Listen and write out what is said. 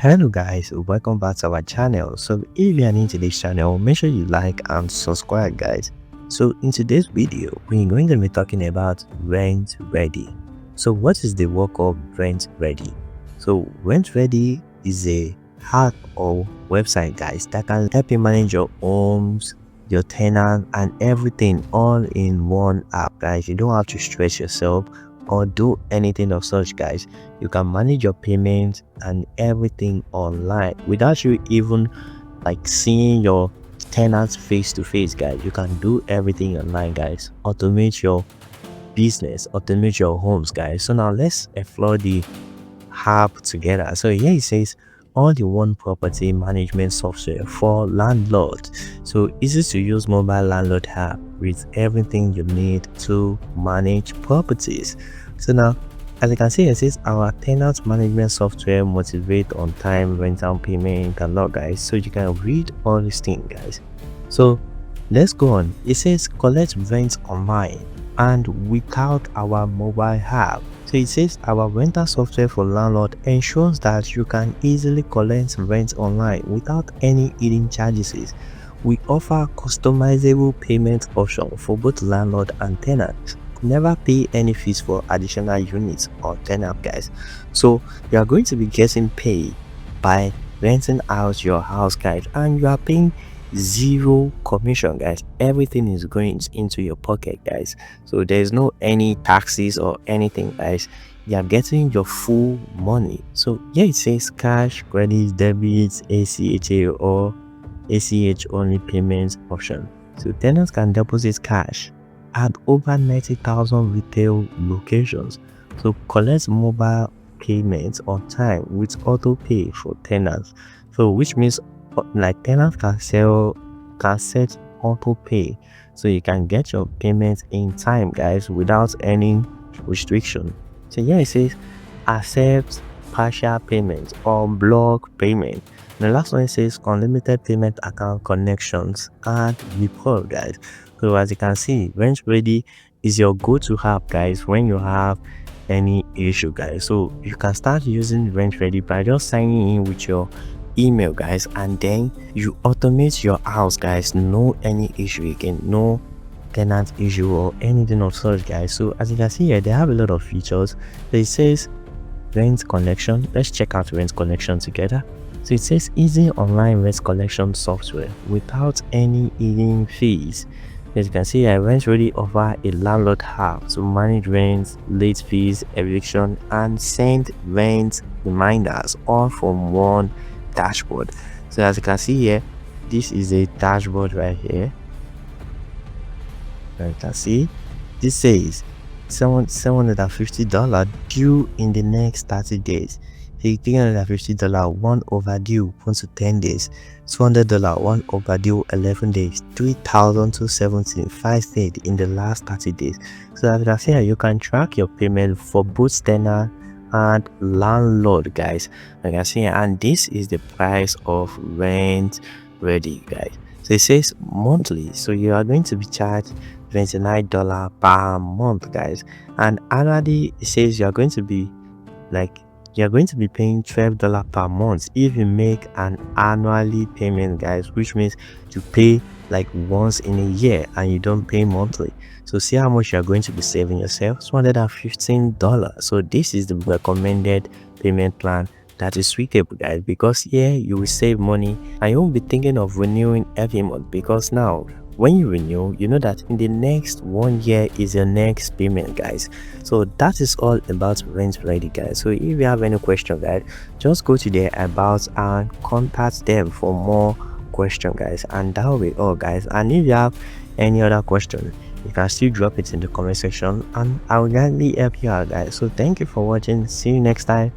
Hello guys, welcome back to our channel. So if you are new to this channel, make sure you like and subscribe guys. So in today's video, we're going to be talking about Rent Ready. So what is the work of Rent Ready? So Rent Ready is a app or website guys that can help you manage your homes, your tenant and everything all in one app guys. You don't have to stress yourself or do anything of such guys. You can manage your payments and everything online without you even like seeing your tenants face to face guys. You can do everything online guys. Automate your business, automate your homes guys. So now let's explore the app together. So here it says all the one property management software for landlords. So easy to use mobile landlord app with everything you need to manage properties. So now as you can see, it says our tenant management software motivate on time rental payment and lot guys. So you can read all these things guys. So let's go on. It says collect rent online and without our mobile app. So it says our rental software for landlord ensures that you can easily collect rent online without any hidden charges. We offer customizable payment option for both landlord and tenants. Never pay any fees for additional units or tenant guys. So you are going to be getting paid by renting out your house guys, and you are paying zero commission guys. Everything is going into your pocket guys. So there's no any taxes or anything guys. You are getting your full money. So here it says cash, credit, debit, ACHA or ACH only payments option. So tenants can deposit cash at over 90,000 retail locations. So collect mobile payments on time with auto pay for tenants. So which means like tenants can set auto pay, so you can get your payments in time guys without any restriction. So here it says accept partial payments or block payment. The last one says unlimited payment account connections and report guys. So as you can see, Rent Ready is your go-to app guys when you have any issue guys. So you can start using Rent Ready by just signing in with your email guys, and then you automate your house guys. No any issue again, no tenant issue or anything of such guys. So as you can see here, they have a lot of features. So it says rent collection. Let's check out rent collection together. So it says easy online rent collection software without any hidden fees. As you can see, I Rent Ready offer a landlord app to manage rent, late fees, eviction, and send rent reminders all from one dashboard. So as you can see here, this is a dashboard right here. You can see this says $750 due in the next 30 days. $350 one overdue 1 to 10 days, $200 one overdue 11 days, $3,270 5 stayed in the last 30 days. So as I say, you can track your payment for both tenant and landlord guys, like I say, and this is the price of Rent Ready guys. So it says monthly, so you are going to be charged $29 per month guys, and annually it says you are going to be paying $12 per month if you make an annually payment guys, which means you pay like once in a year and you don't pay monthly. So see how much you are going to be saving yourself, $215. So this is the recommended payment plan that is suitable guys, because here you will save money and you won't be thinking of renewing every month, because now when you renew, you know that in the next 1 year is your next payment guys. So that is all about Rent Ready guys. So if you have any question guys, just go to their about and contact them for more question guys, and that will be all guys. And if you have any other question, you can still drop it in the comment section and I will gladly help you out guys. So thank you for watching. See you next time.